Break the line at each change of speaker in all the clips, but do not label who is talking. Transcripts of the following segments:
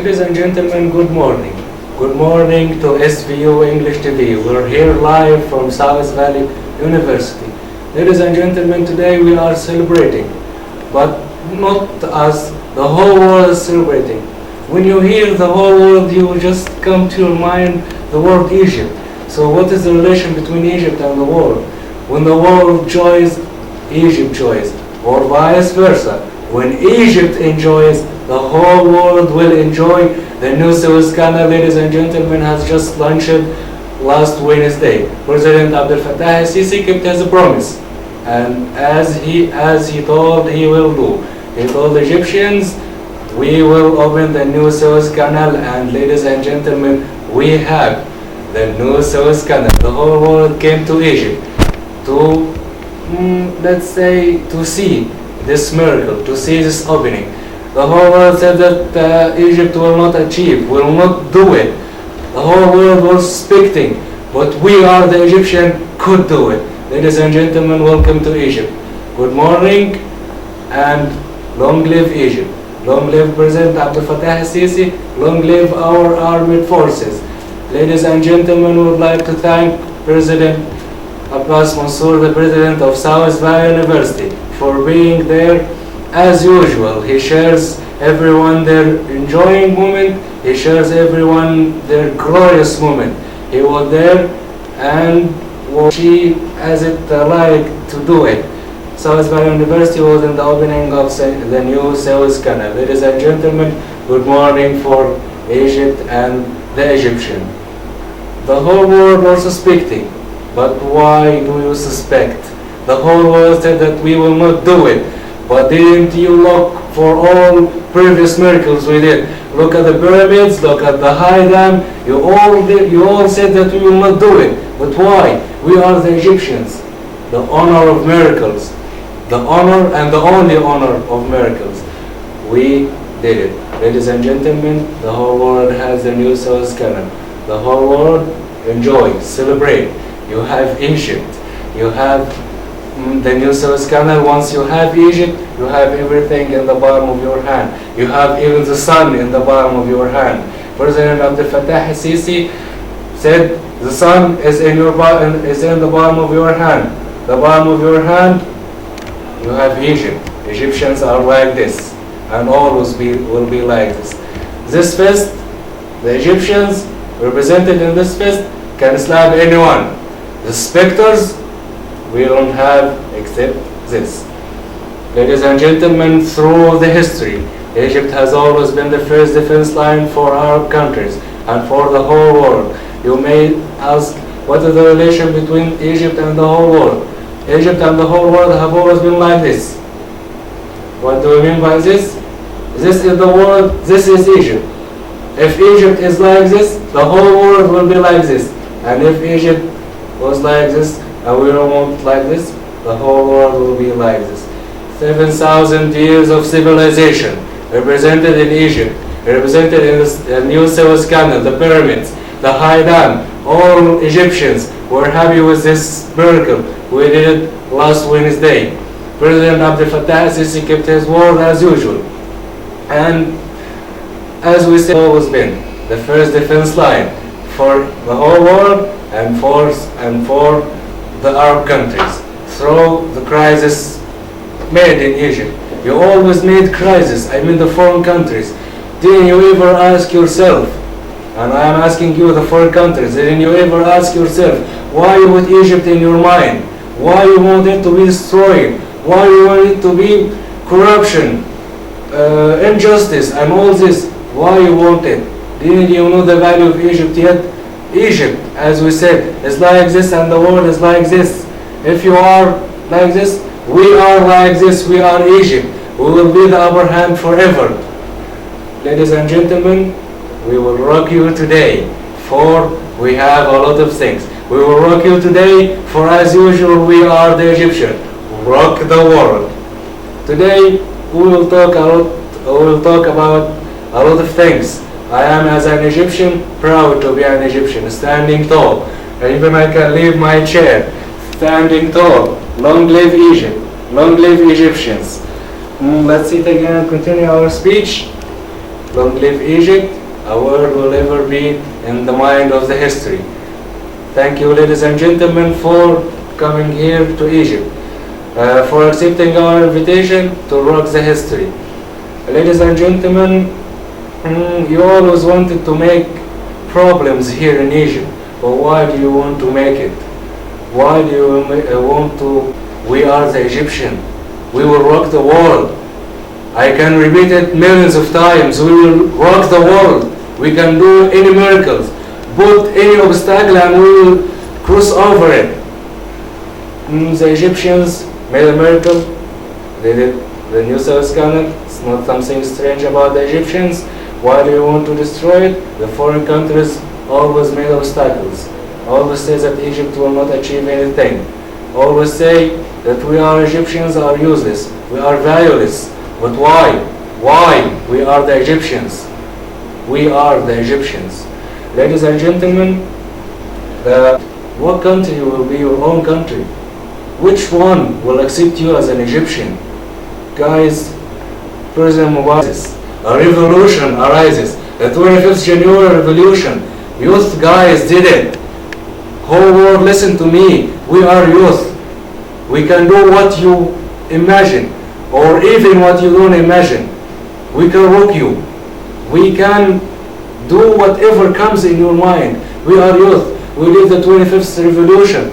Ladies and gentlemen, good morning. Good morning to SVU English TV. We're here live from South Valley University. Ladies and gentlemen, today we are celebrating, but not as the whole world is celebrating. When you hear the whole world, you will just come to your mind the word Egypt. So what is the relation between Egypt and the world? When the world joys, Egypt joys, or vice versa. When Egypt enjoys, the whole world will enjoy. The new Suez canal, ladies and gentlemen, has just launched last Wednesday. President Abdel Fattah al-Sisi kept his promise, and as he told he will do. He told Egyptians, we will open the new Suez canal, and ladies and gentlemen, we have the new Suez canal. The whole world came to Egypt to, let's say, to see this miracle, to see this opening. The whole world said that Egypt will not achieve, will not do it. The whole world was expecting, but we are the Egyptian could do it. Ladies and gentlemen, welcome to Egypt. Good morning and long live Egypt. Long live President Abdel Fattah al-Sisi. Long live our armed forces. Ladies and gentlemen, we would like to thank President Abbas Mansour, the President of South Valley University, for being there. As usual, he shares everyone their enjoying moment, he shares everyone their glorious moment. He was there and she as it like to do it. South Valley University was in the opening of the new Suez Canal. Ladies and gentlemen, good morning for Egypt and the Egyptian. The whole world was suspecting, but why do you suspect? The whole world said that we will not do it. But didn't you look for all previous miracles we did? Look at the pyramids, look at the high dam. You all said that we will not do it. But why? We are the Egyptians, the honor of miracles, the honor and the only honor of miracles. We did it. Ladies and gentlemen, the whole world has the new Suez Canal. The whole world enjoy, celebrate. You have Egypt, you have the new Suez Canal. Once you have Egypt, you have everything in the palm of your hand. You have even the sun in the palm of your hand. President Abdel Fattah al-Sisi said, the sun is in the palm of your hand. The palm of your hand, you have Egypt. Egyptians are like this, and always will be like this. This fist, the Egyptians represented in this fist can slap anyone. The specters, we don't have except this. Ladies and gentlemen, through the history, Egypt has always been the first defense line for Arab countries and for the whole world. You may ask, what is the relation between Egypt and the whole world? Egypt and the whole world have always been like this. What do we mean by this? This is the world, this is Egypt. If Egypt is like this, the whole world will be like this. And if Egypt was like this, and we don't want like this, the whole world will be like this. 7,000 years of civilization represented in Egypt, represented in the new Suez Canal, the pyramids, the high dam. All Egyptians were happy with this miracle. We did it last Wednesday. President Abdel Fattah al-Sisi kept his word as usual. And as we said, always been the first defense line for the whole world and for the Arab countries through the crisis made in Egypt. You always made crisis, I mean the foreign countries. Didn't you ever ask yourself, and I am asking you, the foreign countries, didn't you ever ask yourself, why you put Egypt in your mind? Why you want it to be destroyed? Why you want it to be corruption, injustice and all this? Why you want it? Didn't you know the value of Egypt yet? Egypt, as we said, is like this and the world is like this. If you are like this, we are like this, we are Egypt. We will be the upper hand forever. Ladies and gentlemen, we will rock you today, for we have a lot of things. We will rock you today, for as usual we are the Egyptian. Rock the world. Today we will talk about a lot of things. I am, as an Egyptian, proud to be an Egyptian, standing tall. Even I can leave my chair, standing tall. Long live Egypt, long live Egyptians. Let's sit again and continue our speech. Long live Egypt, a word will ever be in the mind of the history. Thank you, ladies and gentlemen, for coming here to Egypt, for accepting our invitation to rock the history. Ladies and gentlemen, you always wanted to make problems here in Egypt, but why do you want to make it? Why do you want to? We are the Egyptian. We will rock the world. I can repeat it millions of times. We will rock the world. We can do any miracles, put any obstacle, and we will cross over it. The Egyptians made a miracle. They did the new Suez Canal. It's not something strange about the Egyptians. Why do you want to destroy it? The foreign countries always made obstacles. Always say that Egypt will not achieve anything. Always say that we are Egyptians are useless. We are valueless. But why? Why? We are the Egyptians. We are the Egyptians. Ladies and gentlemen, what country will be your own country? Which one will accept you as an Egyptian? Guys, President Mubarak, a revolution arises. The 25th January revolution. Youth guys did it. Whole world, listen to me. We are youth. We can do what you imagine, or even what you don't imagine. We can rock you. We can do whatever comes in your mind. We are youth. We did the 25th revolution.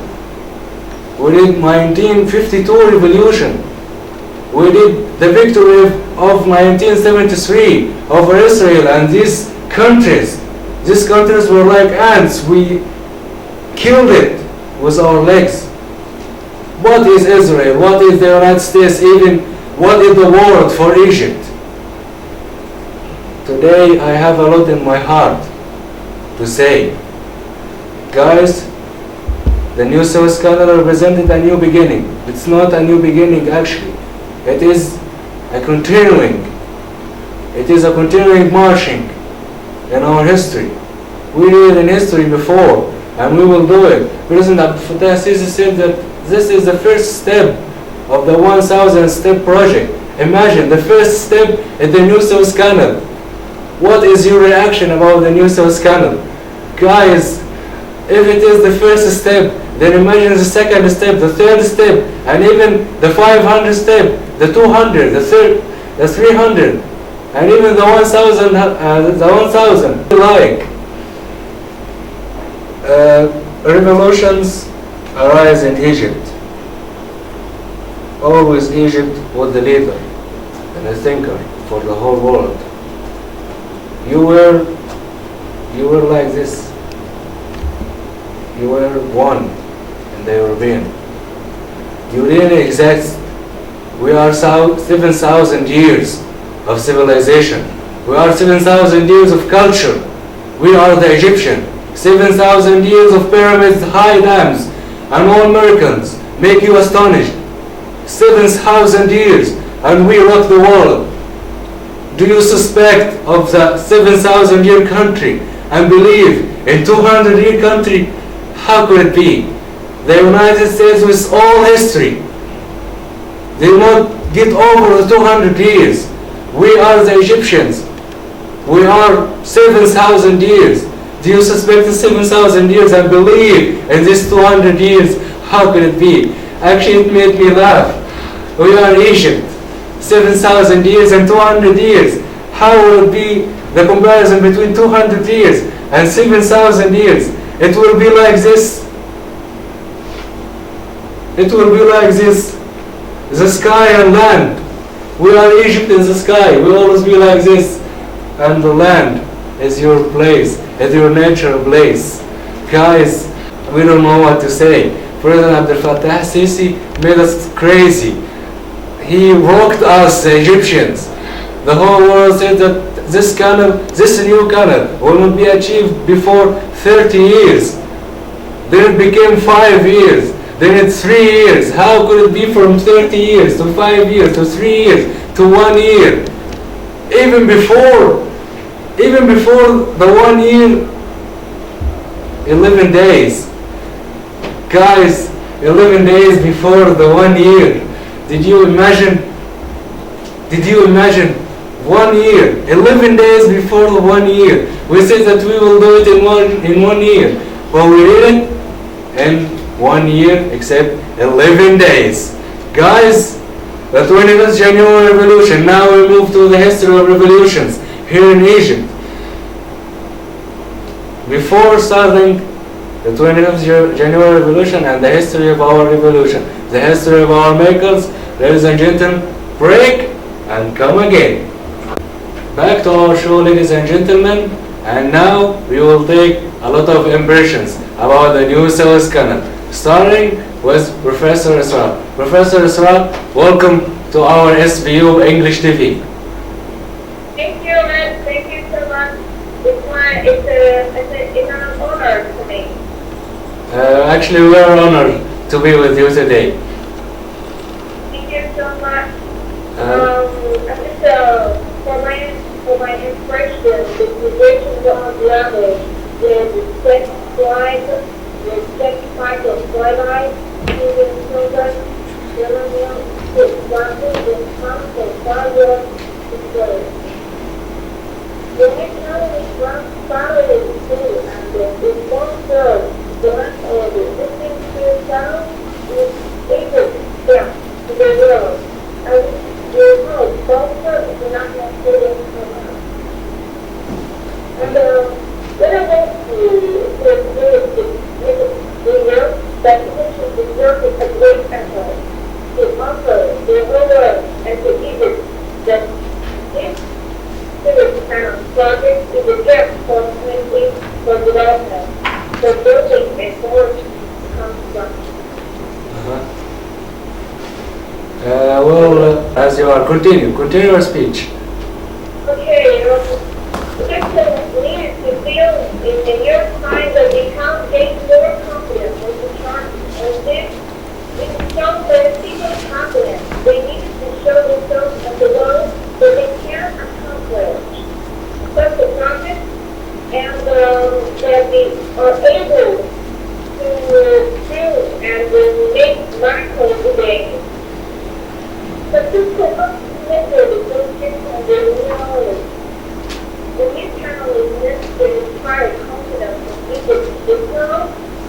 We did 1952 revolution. We did the victory of 1973 over Israel and these countries. These countries were like ants. We killed it with our legs. What is Israel? What is the United States? Even what is the world for Egypt? Today I have a lot in my heart to say. Guys, the new Suez Canal represented a new beginning. It's not a new beginning actually. It is a continuing. It is a continuing marching in our history. We did it in history before, and we will do it. President Abdel Sisi said that this is the first step of the 1,000 step project. Imagine the first step in the new Suez Canal. What is your reaction about the new Suez Canal? Guys, if it is the first step, then imagine the second step, the third step, and even the 500 step, the 200, the 300, and even the 1,000. Like revolutions arise in Egypt. Always Egypt was the leader and the thinker for the whole world. You were like this. You were one in the European. You didn't exist. We are 7,000 years of civilization. We are 7,000 years of culture. We are the Egyptian. 7,000 years of pyramids, high dams, and all miracles make you astonished. 7,000 years, and we rock the world. Do you suspect of the 7,000 year country and believe in 200 year country? How could it be? The United States with all history did not get over the 200 years. We are the Egyptians. We are 7,000 years. Do you suspect the 7,000 years and believe in this 200 years? How could it be? Actually, it made me laugh. We are Egypt. 7,000 years and 200 years. How will it be the comparison between 200 years and 7,000 years? It will be like this. It will be like this. The sky and land. We are Egypt in the sky. We will always be like this. And the land is your place. It's your natural place. Guys, we don't know what to say. President Abdel Fattah Sisi made us crazy. He rocked us, the Egyptians. The whole world said that this new canal will not be achieved before 30 years. Then it became 5 years. Then it's 3 years. How could it be from 30 years to 5 years to 3 years to 1 year? Even before the 1 year, 11 days. Guys, 11 days before the 1 year. Did you imagine 1 year, 11 days before the 1 year. We said that we will do it in 1 year, but we did it in 1 year except 11 days. Guys, the 20th January Revolution. Now we move to the history of revolutions here in Egypt. Before starting the 20th January Revolution and the history of our revolution, the history of our makers, ladies and gentlemen, break and come again. Back to our show, ladies and gentlemen, and now we will take a lot of impressions about the new Suez Canal, starting with Professor Isra. Professor Isra, welcome to our SVU English TV.
Thank you, man. Thank you so much. It's an honor to me.
Actually, we are honored to be with you today.
Thank you so much. For my impression, the position of level, the second slide, the second part of twilight, using children, Germany, the example, the council, fire, the economic family too, and the sponsor, the rest of the existing town is able to the world. And you know, sponsor is not necessarily and when I went to the year, that position deserves a great effort to offer the whole world and to Egypt that this kind of project is a gift for community, for development, for building and for construction.
Well, as you are, continue your speech.
Okay, Egyptians needed to feel in the year time that they can't gain more confidence with the chart, and this shows that people confidence. They needed to show themselves at the world that they can accomplish such a project, and that they are able to do and make miracles today. But this cannot be measured against the reality. The new channel is meant to inspire confidence in Egypt's Israel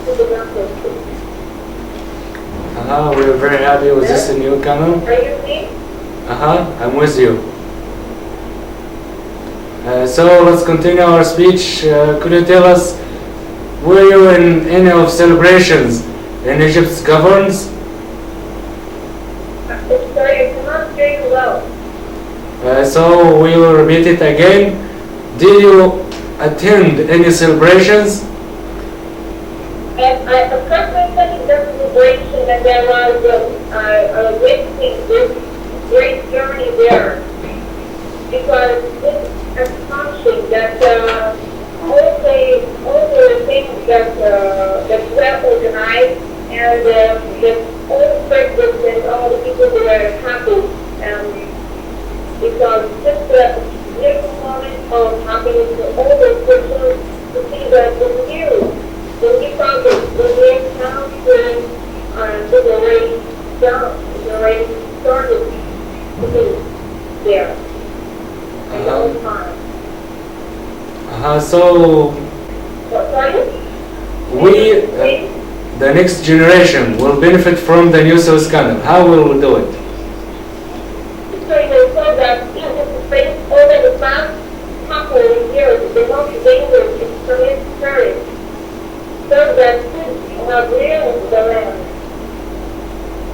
to the democracy.
We're very happy with this new canal.
Are you with me?
I'm with you. So let's continue our speech. Could you tell us, were you in any of celebrations in Egypt's governs?
Sorry, I cannot hear you well.
So we will repeat it again. Did you attend any celebrations?
I participated in the celebration, and there was witnessing this great journey there. Because this assumption that all the things that were organized and that all presidents and all the people were happy, because just a beautiful moment of happiness for all the Christians to see that the new project, the new town is already done, is already started to be there.
So the next generation will benefit from the new Suez Canal. How will we do it?
So that over the past couple of years, the most dangerous extremist terrorists, so that we have ruined the land.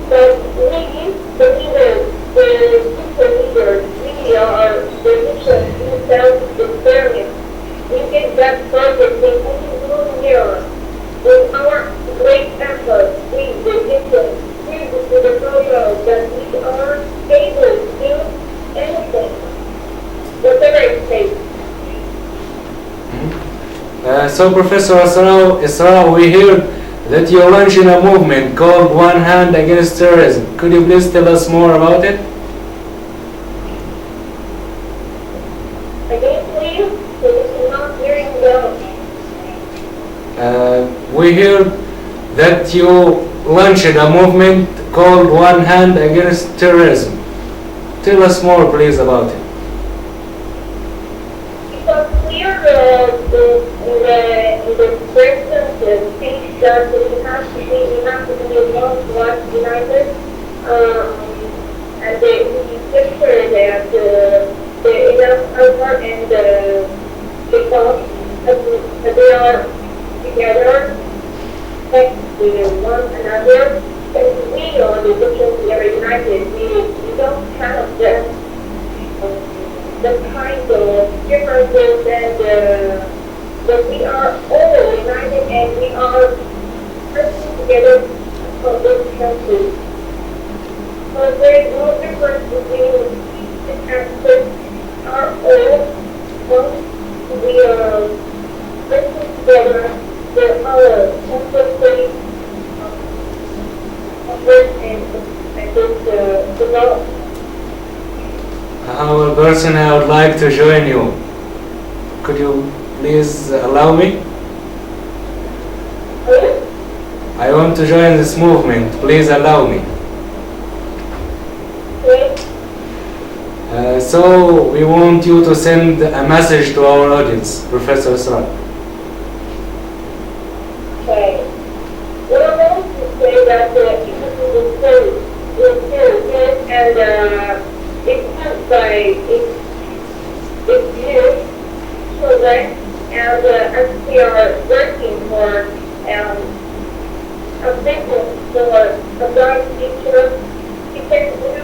But we, the leaders, the super leaders, we are the nations who self-experience. We get that project in only 1 year. With our great effort, we, the nations, prove to the world that we are able to do anything, whatever it takes.
So Professor Isra, we heard that you're launching a movement called One Hand Against Terrorism. Could you please tell us more about it?
Again, please, so this is not hearing well.
We heard that you launched a movement called One Hand Against Terrorism. Tell us more, please, about it.
the present speech that we have to be one united, and we picture that the enough power and because they are together, with one another, and we are the Egyptians, we are united. We don't have the kind of differences and but we are all united and we are working together for this country. So there is no difference between the countries are all one. We are working together. There are empathy and this development.
Our person, I would like to join you. Could you please allow me? I want to join this movement. Please allow me. So we want you to send a message to our audience, Professor Isra.
Okay. What I want to say that it is still good and it's used by it's used children and as we are working for a business for a bright future, we can do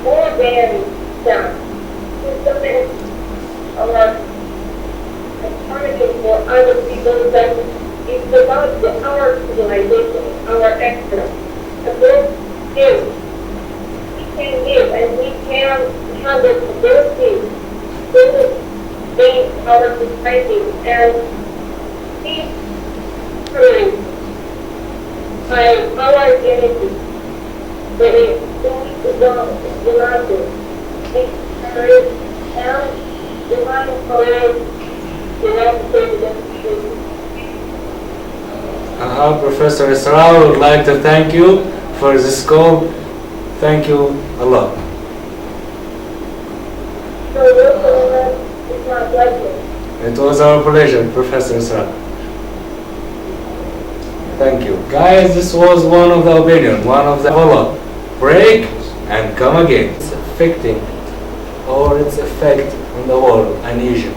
more than that. To submit our alternative for other people that it's about our civilization, our excellence. And we'll give. We can give and we can have the ability to make our society and keep through our identity. That is united. Make courage and divine courage to represent the truth.
Professor Isra, I would like to thank you for this call. Thank you a lot.
So it's my pleasure.
It was our pleasure, Professor Isra. Thank you. Guys, this was one of the opinion, one of the follow. Break and come again. It's affecting or its effect on the world and Egypt.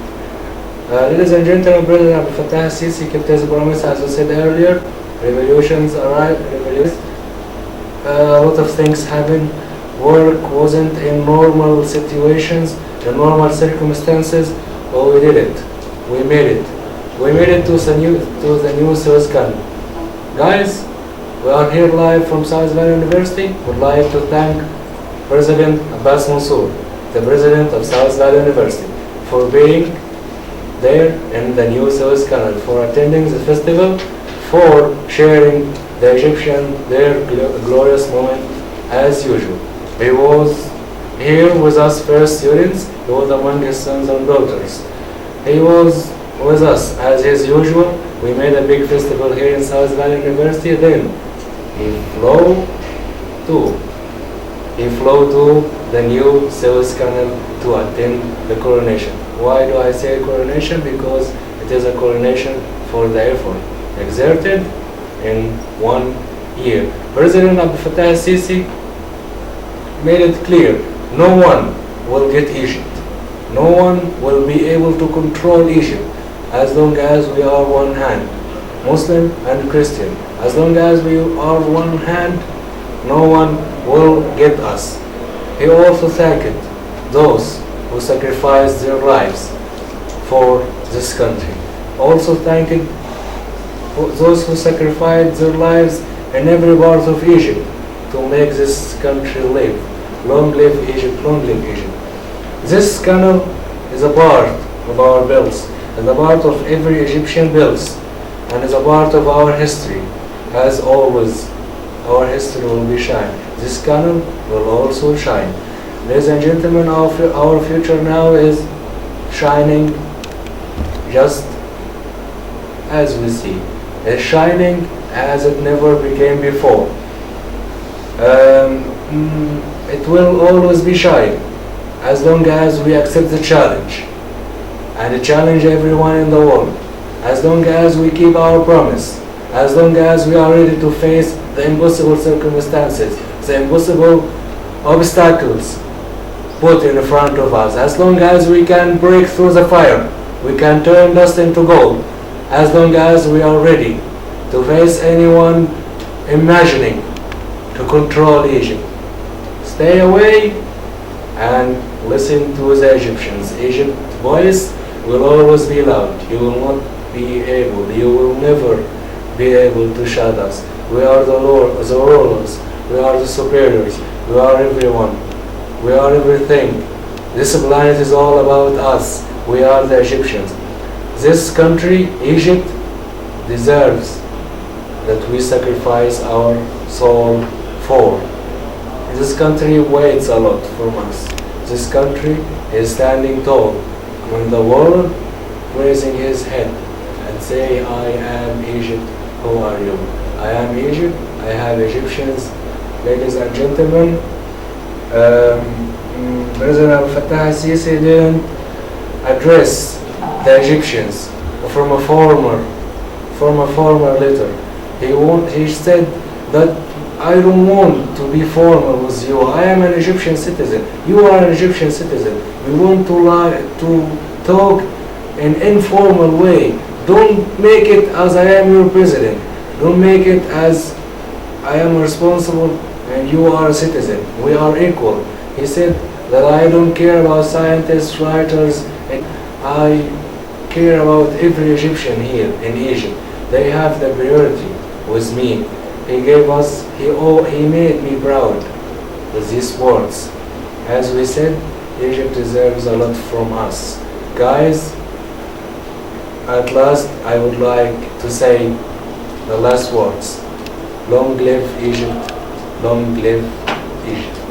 Ladies and gentlemen, President Abdel Fattah al-Sisi kept his promise, as we said earlier. Revolutions arrived, a lot of things happened. Work wasn't in normal situations, in normal circumstances, but we did it. We made it. We made it to the new Suez Canal. Guys, we are here live from South Valley University. We'd like to thank President Abbas Mansour, the President of South Valley University, for being there in the new Suez Canal, for attending the festival, for sharing the Egyptian their glorious moment as usual. He was here with us first students, he was among his sons and daughters. He was with us as his usual. We made a big festival here in South Valley University. Then he flew to the new Suez Canal to attend the coronation. Why do I say coronation? Because it is a coronation for the effort exerted in 1 year. President Abdel Fattah al-Sisi made it clear, no one will get Egypt. No one will be able to control Egypt as long as we are one hand, Muslim and Christian. As long as we are one hand, no one will get us. He also thanked those who sacrificed their lives for this country. Also thanked those who sacrificed their lives in every part of Egypt to make this country live. Long live Egypt, long live Egypt. This canal is a part of our bills, is a part of every Egyptian bills, and is a part of our history. As always, our history will be shine. This canal will also shine. Ladies and gentlemen, our future now is shining just as we see. It's shining as it never became before. It will always be shining as long as we accept the challenge, and challenge everyone in the world. As long as we keep our promise, as long as we are ready to face the impossible circumstances, the impossible obstacles put in front of us, as long as we can break through the fire, we can turn dust into gold, as long as we are ready to face anyone imagining to control Egypt. Stay away and listen to the Egyptians. Egypt's voice will always be loud. You will not be able, you will never be able to shut us. We are the rulers, we are the superiors, we are everyone, we are everything. This planet is all about us. We are the Egyptians. This country, Egypt, deserves that we sacrifice our soul for. This country waits a lot from us. This country is standing tall when the world raising his head and say, I am Egypt, who are you? I am Egypt, I have Egyptians. Ladies and gentlemen, President al-Fattah al-Sisi didn't address the Egyptians from a former letter. He said that I don't want to be formal with you. I am an Egyptian citizen. You are an Egyptian citizen. We want to talk in informal way. Don't make it as I am your president. Don't make it as I am responsible and you are a citizen. We are equal. He said that I don't care about scientists, writers. I care about every Egyptian here in Egypt. They have the priority with me. He made me proud with these words. As we said, Egypt deserves a lot from us. Guys, at last I would like to say the last words. Long live Egypt, long live Egypt.